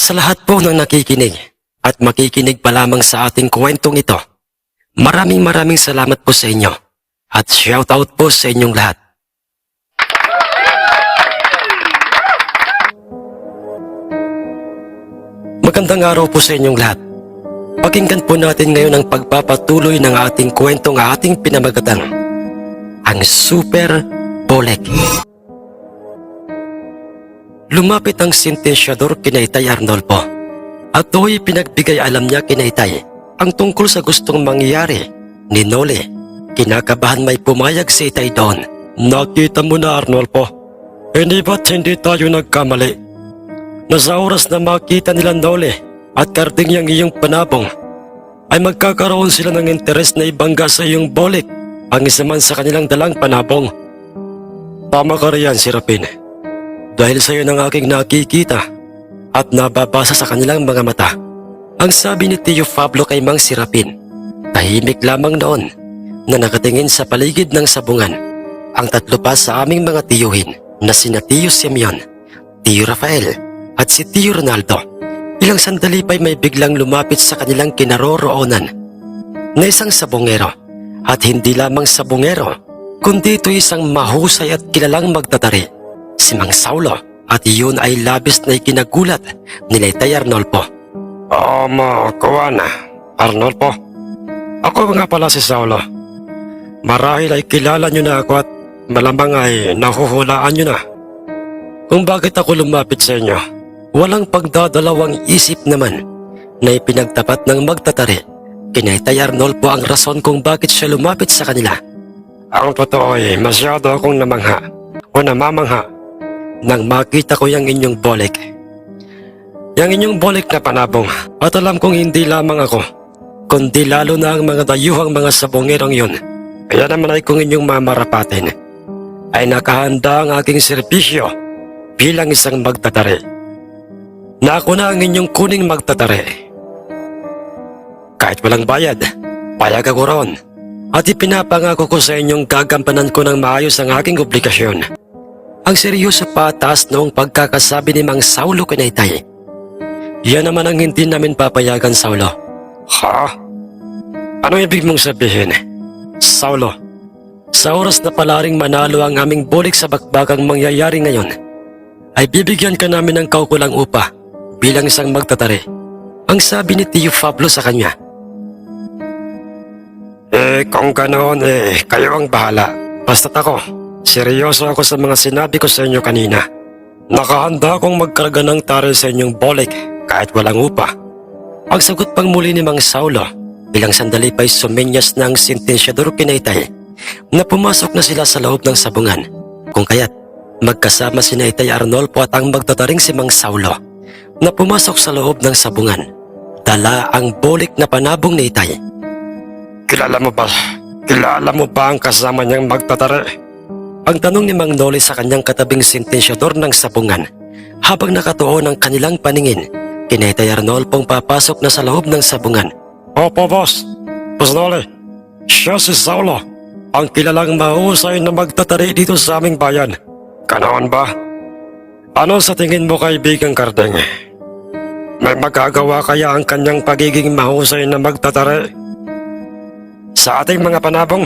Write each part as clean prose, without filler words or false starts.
Sa lahat po ng nakikinig at makikinig pa lamang sa ating kwentong ito, maraming salamat po sa inyo at shoutout po sa inyong lahat. Magandang araw po sa inyong lahat. Pakinggan po natin ngayon ang pagpapatuloy ng ating kwentong ating pinamagatang, ang Super Bolek. Lumapit ang sentensyador kina Itay Arnolfo at do'y pinagbigay alam niya kina Itay ang tungkol sa gustong mangyari ni Noli. Kinakabahan may pumayag si Itay doon. Nakita mo na, Arnolfo, hindi ba't hindi tayo nagkamali? Na sa oras na makita nila Noli at Karding yang iyong panabong, ay magkakaroon sila ng interes na ibangga sa iyong Bolek ang isa man sa kanilang dalang panabong. Tama ka riyan, Serapin. Dahil sa iyo ng aking nakikita at nababasa sa kanilang mga mata, ang sabi ni Tio Pablo kay Mang Serapin. Tahimik lamang noon na nakatingin sa paligid ng sabungan ang tatlo pa sa aming mga tiyuhin na sina Tio Simeon, Tio Rafael at si Tio Ronaldo. Ilang sandali pa'y may biglang lumapit sa kanilang kinaroroonan na isang sabongero, at hindi lamang sabongero kundi ito isang mahusay at kilalang magtatari, si Mang Saulo, at iyon ay labis na ikinagulat nila Itay Arnolfo. Kuwan, Arnolfo. Ako nga pala si Saulo. Marahil ay kilala nyo na ako at malamang ay nahuhulaan nyo na kung bakit ako lumapit sa inyo. Walang pagdadalawang isip naman na ipinagtapat ng magtatari kina Itay Arnolfo ang rason kung bakit siya lumapit sa kanila. Ang totoo ay masyado akong namangha o namamangha nang makita ko yung inyong Bolek. Yung inyong Bolek na panabong, at alam kong hindi lamang ako, kundi lalo na ang mga dayuhang mga sabongerong yun. Kaya naman ay kung inyong mamarapatin, ay nakahanda ang aking serbisyo bilang isang magtatari. Na ako na ang inyong kuning magtatari. Kahit walang bayad, payag ako roon. At ipinapangako ko sa inyong gagampanan ko ng maayos ang aking obligasyon. Ang seryoso pa taas noong pagkakasabi ni Mang Saulo kina Itay. Yan naman ang hindi namin papayagan, Saulo. Ha? Anong ibig mong sabihin? Saulo, sa oras na palaring manalo ang aming Bolek sa bakbakang mangyayari ngayon, ay bibigyan ka namin ng kaukulang upa bilang isang magtatari. Ang sabi ni Tio Pablo sa kanya. Kung ganoon, kayo ang bahala. Basta't ako, seryoso ako sa mga sinabi ko sa inyo kanina. Nakahanda akong magkarga ng tari sa inyong Bolek kahit walang upa. Ang sagot pang muli ni Mang Saulo, ilang sandali pa'y sumenyas na ang sentensyador kina Itay na pumasok na sila sa loob ng sabungan. Kung kaya't magkasama sina Itay Arnolfo at ang magtataring si Mang Saulo na pumasok sa loob ng sabungan. Dala ang Bolek na panabong ni Itay. Kilala mo ba ang kasama niyang magtatari? Ang tanong ni Mang Noli sa kanyang katabing sentensyador ng sabungan habang nakatuon ang kanilang paningin kina Itay Arnolfong papasok na sa loob ng sabungan. Opo, boss. Boss Noli, siya si Saulo, ang kilalang mahusay na magtatari dito sa aming bayan. Ganoon ba? Ano sa tingin mo, kaibigang Karding? May magagawa kaya ang kanyang pagiging mahusay na magtatari sa ating mga panabong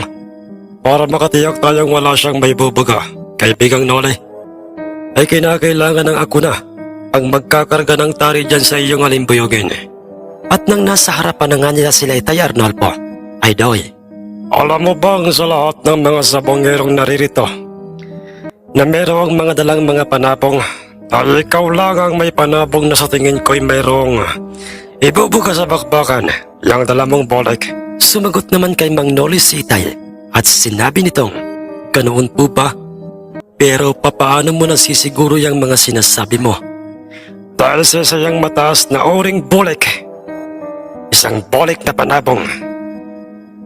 para makatiyak tayong wala siyang may bubuga, kaibigang Noli? Ay kinakailangan ng ako na ang magkakarga ng tari dyan sa iyong alimbuyogin. At nang nasa harapan na nga nila sila Itay Arnolfo, ay doy. Alam mo bang sa lahat ng mga sabongerong naririto na merong mga dalang mga panabong, ay ikaw lang ang may panabong na sa tingin ko'y mayroong ibubuga sa bakbakan, yung dala mong Bolek? Sumagot naman kay Mang Noli si Itay at sinabi nitong, ganoon po ba? Pero papaano mo nasisiguro yung mga sinasabi mo? Dahil sa isang mataas na oring Bolek, isang Bolek na panabong,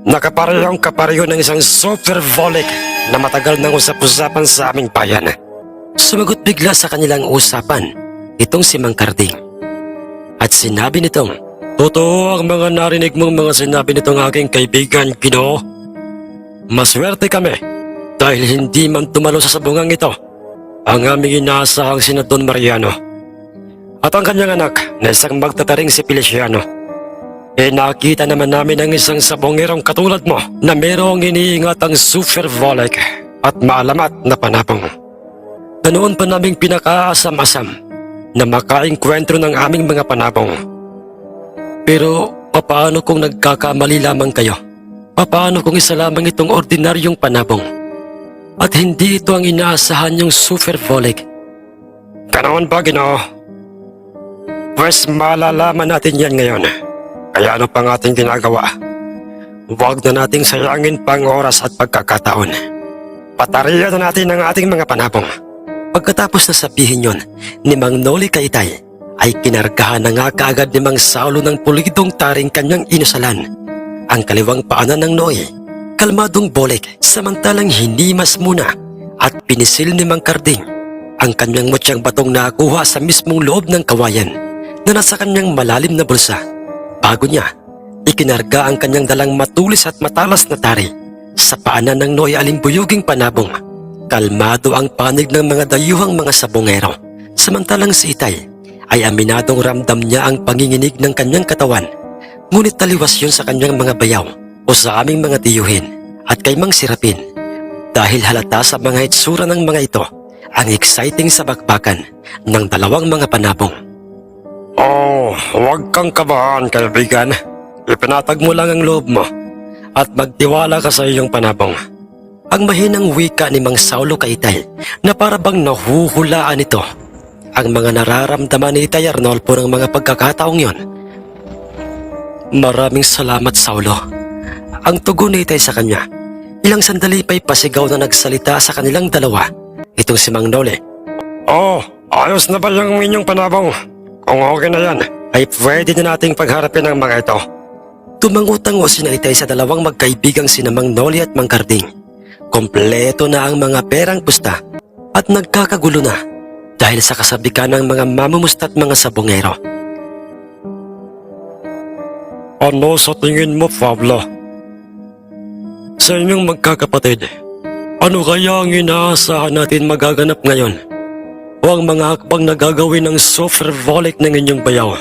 nakaparehong kapareho ng isang Super Bolek na matagal nang usap-usapan sa aming bayan. Sumagot bigla sa kanilang usapan itong si Mang Karding. At sinabi nitong, totoo ang mga narinig mong mga sinabi nitong aking kaibigan, Ginoo. Maswerte kami dahil hindi man tumalo sa sabungang ito ang aming inaasahang sina Don Mariano. at ang kanyang anak na isang magtataring si Feliciano. Nakita naman namin ang isang sabongerong katulad mo na merong iniingat ang supervolic at maalamat na panabong. Na noon pa naming pinakaasam-asam na makaengkwentro ng aming mga panabong. Pero paano kung nagkakamali lamang kayo? Paano kung isa lamang itong ordinaryong panabong? At hindi ito ang inaasahan yung supervolic? Ganoon ba, Ginoo? Pues malalaman natin yan ngayon. Kaya ano pang ating ginagawa? Huwag na nating sayangin pang oras at pagkakataon. Patariyan na natin ang ating mga panabong. Pagkatapos na sabihin yon ni Mang Noli Kaytay, ay kinargahan na nga kaagad ni Mang Saulo ng pulidong taring kanyang inusalan. Ang kaliwang paanan ng Noy, kalmadong bolik, samantalang hinimas muna at pinisil ni Mang Karding ang kanyang mutyang batong nakuha sa mismong loob ng kawayan na nasa kanyang malalim na bulsa. Bago niya, ikinarga ang kanyang dalang matulis at matalas na tari sa paanan ng Noy alimbuyuging panabong. Kalmado ang panig ng mga dayuhang mga sabongero, samantalang si Itay ay aminadong ramdam niya ang panginginig ng kanyang katawan. Ngunit taliwas yun sa kanyang mga bayaw o sa aming mga tiyuhin at kay Mang Sirapin, dahil halata sa mga itsura ng mga ito ang exciting sa bakbakan ng dalawang mga panabong. Oh, huwag kang kabahan, kaibigan. Ipinatag mo lang ang loob mo at magtiwala ka sa iyong panabong. Ang mahinang wika ni Mang Saulo Kaytay na parabang nahuhulaan ito ang mga nararamdaman ni Itay Arnolfo ng mga pagkakataong yon. Maraming salamat, Saulo. Ang tugon ni Itay sa kanya, ilang sandali pa'y pasigaw na nagsalita sa kanilang dalawa. Itong si Mang Noli. Oh, ayos na ba yung inyong panabong? Kung okay na yan, ay pwede na nating pagharapin ang mga ito. Tumangutango si Itay sa dalawang magkaibigang sina Mang Noli at Mang Karding. Kompleto na ang mga perang pusta at nagkakagulo na dahil sa kasabikan ng mga mamumusta at mga sabongero. Ano sa tingin mo, Pablo? Sa inyong magkakapatid, ano kaya ang inaasahan natin magaganap ngayon? O ang mga hakbang na gagawin ng supervolic ng inyong bayaw?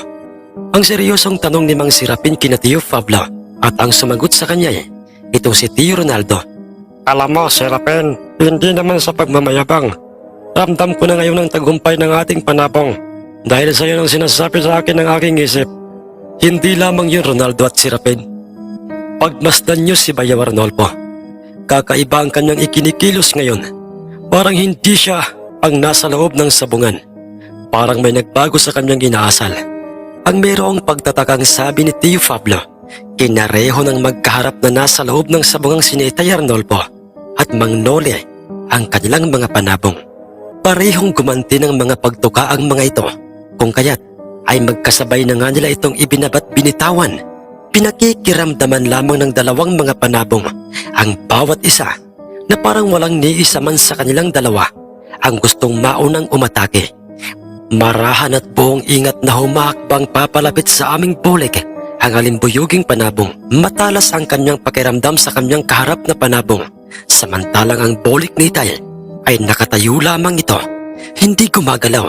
Ang seryosong tanong ni Mang Sirapin kina Tio Pablo at ang sumagot sa kanya itong si Tio Ronaldo. Alam mo, Sirapin, hindi naman sa pagmamayabang. Ramdam ko na ngayon ang tagumpay ng ating panabong dahil sa iyo ang sinasabi sa akin ng aking isip. Hindi lamang yun, Ronaldo at Sirapin. Pagmasdan niyo si Bayaw Arnolfo. Kakaiba ang kanyang ikinikilos ngayon. Parang hindi siya ang nasa loob ng sabungan. Parang may nagbago sa kanyang inaasal. Ang mayroong pagtatakang sabi ni Tio Pablo, kinareho ng magkaharap na nasa loob ng sabungang si Itay Arnolfo at Mang Noli ang kanilang mga panabong. Parehong gumanti ng mga pagtuka ang mga ito, kung kaya't ay magkasabay na nga nila itong ibinabat binitawan. Pinakikiramdaman lamang ng dalawang mga panabong ang bawat isa na parang walang niisa man sa kanilang dalawa ang gustong maunang umatake. Marahan at buong ingat na humakbang papalapit sa aming bolik ang alimbuyuging panabong. Matalas ang kanyang pakiramdam sa kanyang kaharap na panabong, samantalang ang bolik ni Itay ay nakatayo lamang ito. Hindi gumagalaw,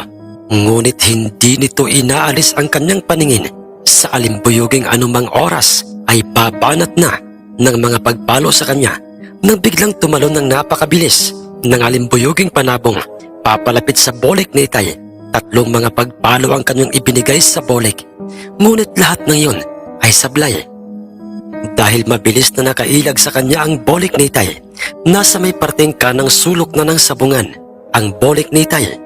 ngunit hindi nito inaalis ang kanyang paningin sa alimbuyuging anumang oras ay babanat na ng mga pagpalo sa kanya nang biglang tumalon ng napakabilis ng alimbuyuging panabong papalapit sa bolik ni Itay. Tatlong mga pagpalo ang kanyang ibinigay sa bolik, ngunit lahat ng iyon ay sablay. Dahil mabilis na nakailag sa kanya ang bolik ni Itay, nasa may parteng kanang sulok na ng sabungan ang bolik ni Itay.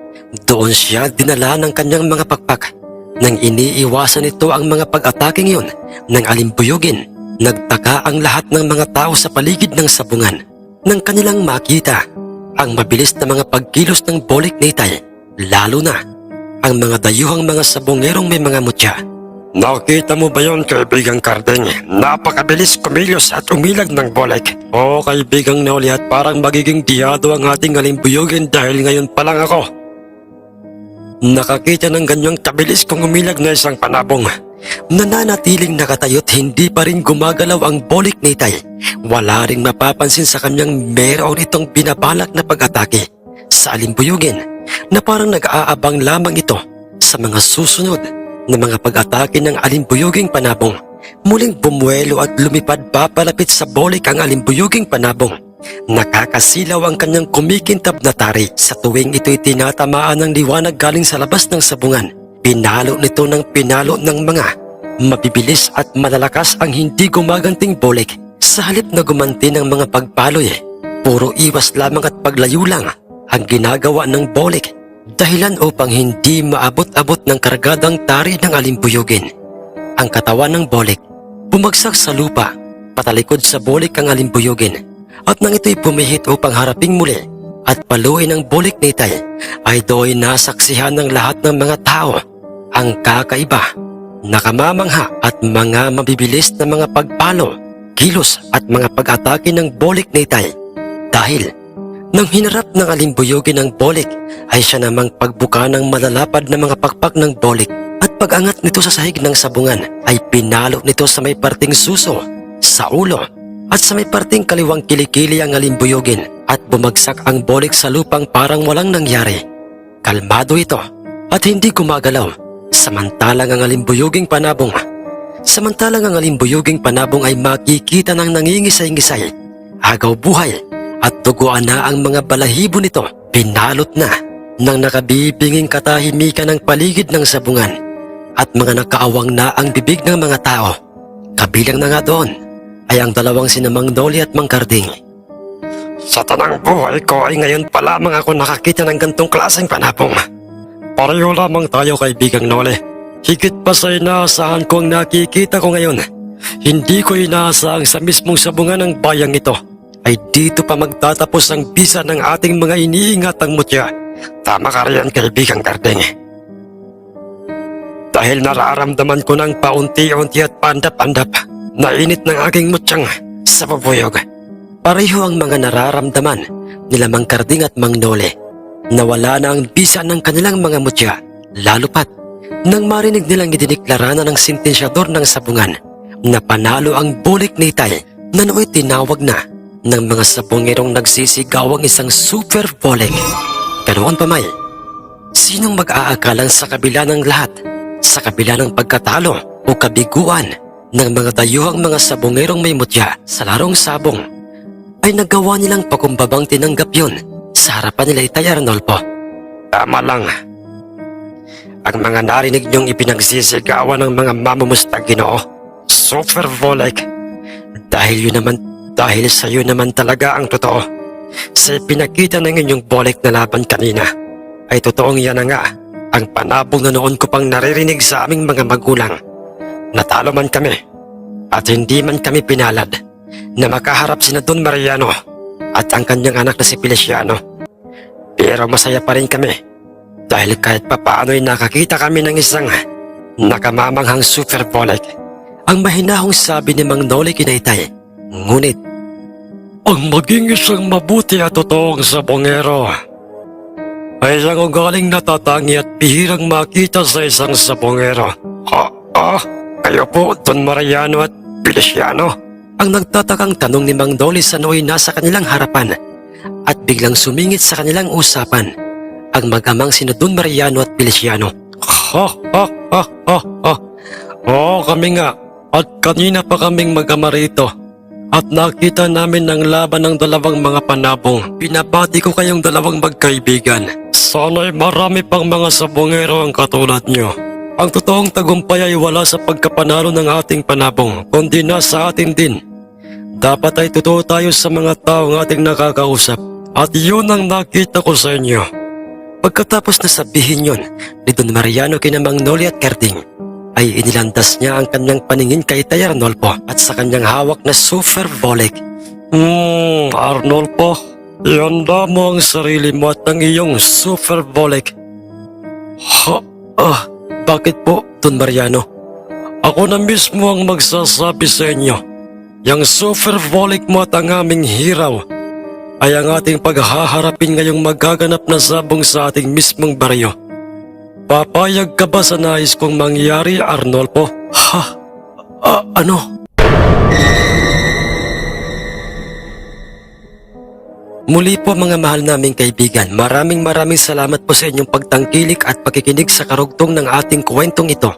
Doon siya dinala ng kanyang mga pakpak. Nang iniiwasan nito ang mga pag-ataking yun ng alimbuyugin, nagtaka ang lahat ng mga tao sa paligid ng sabungan nang kanilang makita ang mabilis na mga pagkilos ng bolik ni Itay, lalo na ang mga dayuhang mga sabongerong may mga mutya. Nakita mo ba yon, kaibigang Karding? Napakabilis kumilos at umilag ng bolik. Oo, kaibigang Noli, at parang magiging diyado ang ating alimbuyugin dahil ngayon pa lang ako nakakita ng ganyang kabilis kung umilag na isang panabong. Nananatiling nakatayo't hindi pa rin gumagalaw ang bolik ni Itay. Wala ring mapapansin sa kanyang meron itong binabalak na pag-atake sa alimbuyugin na parang nag-aabang lamang ito sa mga susunod na mga pag-atake ng alimbuyuging panabong. Muling bumuelo at lumipad papalapit sa Bolek ang alimbuyuging panabong. Nakakasilaw ang kanyang kumikintab na tari sa tuwing ito'y tinatamaan ng liwanag galing sa labas ng sabungan. Pinalo nito ng pinalo ng mga mabibilis at malalakas ang hindi gumaganting Bolek. Sa halip na gumanti ng mga pagpaloy, puro iwas lamang at paglayo lang ang ginagawa ng Bolek, dahilan upang hindi maabot-abot ng kargadang tari ng alimbuyugin. Ang katawan ng Bolek bumagsak sa lupa, patalikod sa Bolek ang alimbuyugin, at nang ito'y pumihit upang haraping muli at paluin ang Bolek nitay, ay do'y nasaksihan ng lahat ng mga tao ang kakaiba, nakamamangha at mga mabibilis na mga pagpalo, kilos at mga pag-atake ng Bolek nitay. Dahil nang hinarap ng alimbuyugin ng Bolek, ay siya namang pagbuka ng malalapad na mga pakpak ng Bolek, at pag-angat nito sa sahig ng sabungan ay pinalo nito sa may parting suso, sa ulo, at sa may parting kaliwang kilikili ang alimbuyugin, at bumagsak ang Bolek sa lupang parang walang nangyari. Kalmado ito at hindi gumagalaw, samantalang ang alimbuyuging panabong ay makikita ng nangingisay-ngisay, agaw buhay, at duguan na ang mga balahibo nito. Pinalot na ng nakabibinging katahimikan ng paligid ng sabungan, at mga nakaawang na ang bibig ng mga tao. Kabilang na nga doon ay ang dalawang sina Mang Noli at Mang Karding. Sa tanang buhay ko ay ngayon pa lamang ako nakakita ng gantong klaseng panabong. Pareho lamang tayo, kaibigang Noli. Higit pa sa inaasahan ko ang nakikita ko ngayon. Hindi ko inaasahang sa mismong sabungan ng bayang ito ay dito pa magtatapos ang bisa ng ating mga iniingatang mutya. Tama ka riyan, kaibigang Karding. Dahil nararamdaman ko ng paunti-unti at pandap-andap na init ng aking mutyang sa bubuyog. Pareho ang mga nararamdaman nila Mang Karding at Mang Noli. Nawala na ang bisa ng kanilang mga mutya, lalo pat nang marinig nilang idiniklara na ng sentensyador ng sabungan na panalo ang Bolek nitay, na nooy tinawag na ng mga sabungerong nagsisigaw ang isang super Bolek. Ganoon pa may, sinong mag-aakalang sa kabila ng lahat, sa kabila ng pagkatalo o kabiguan ng mga dayuhang mga sabungerong may mutya sa larong sabong, ay nagawa nilang pakumbabang tinanggap yun sa harapan nila Itay Arnolfo. Tama lang. Ang mga narinig niyong ipinagsisigawan ng mga mamumustang Ginoo, Super Bolek, dahil sa iyo naman talaga ang totoo. Sa pinakita ng inyong Bolek na laban kanina, ay totoong yan na nga ang panabong na noon ko pang naririnig sa aming mga magulang. Natalo man kami at hindi man kami pinalad na makaharap sina Don Mariano at ang kanyang anak na si Feliciano. Pero masaya pa rin kami dahil kahit papaano'y nakakita kami ng isang nakamamanghang Super Bolek. Ang mahinahong sabi ni Mang Noli kina Itay. Ngunit ang maging isang mabuti at totoong sabongero ay isang ugaling natatangi at bihirang makita sa isang sabongero. Kayo po, Don Mariano at Feliciano? Ang nagtatakang tanong ni Mang Noli sa nooy nasa kanilang harapan, at biglang sumingit sa kanilang usapan ang mag-amang sina Don Mariano at Feliciano. Oo, kami nga, at kanina pa kaming mag-ama rito at nakita namin ang laban ng dalawang mga panabong. Pinabati ko kayong dalawang magkaibigan. Sana'y marami pang mga sabongero ang katulad nyo. Ang totoong tagumpay ay wala sa pagkapanalo ng ating panabong, kundi nasa atin din. Dapat ay totoo tayo sa mga taong ating nakakausap, at yun ang nakita ko sa inyo. Pagkatapos na sabihin yun ni Don Mariano kina Mang Noli at Karding, ay inilandas niya ang kanyang paningin kay Itay Arnolfo at sa kanyang hawak na Super Bolek. Arnolfo, ihanda mo ang sarili mo at ang iyong Super Bolek. Bakit po, Don Mariano? Ako na mismo ang magsasabi sa inyo. Yang Super Bolek mo at ang aming hiraw ay ang ating paghaharapin ngayong magaganap na sabong sa ating mismong baryo. Papayag ka ba sa nais kong mangyari, Arnolfo? Ano? Muli po mga mahal naming kaibigan, maraming salamat po sa inyong pagtangkilik at pakikinig sa karugtong ng ating kwentong ito.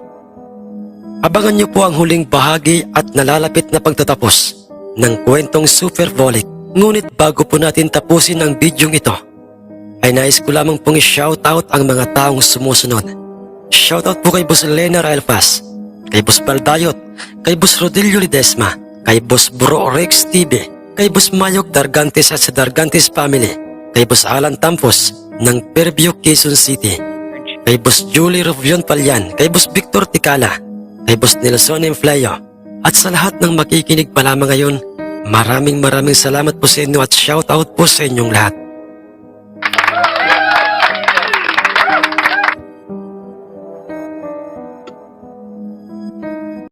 Abangan niyo po ang huling bahagi at nalalapit na pagtatapos ng kwentong Super Bolik. Ngunit bago po natin tapusin ang bidyong ito, ay nais ko lamang pong i-shoutout ang mga taong sumusunod. Shoutout po kay Boss Lena Raelpas, kay Boss Baldayot, kay Boss Rodilio Ledesma, kay Boss Bro Rex TV, kay Boss Mayok Dargantes at sa Dargantes Family, kay Boss Alan Tampos ng Fairview, Quezon City, kay Boss Julie Rovion Palyan, kay Boss Victor Ticala, kay Boss Nelson Enfleo, at sa lahat ng makikinig pa lamang ngayon, maraming salamat po sa inyo at shoutout po sa inyong lahat.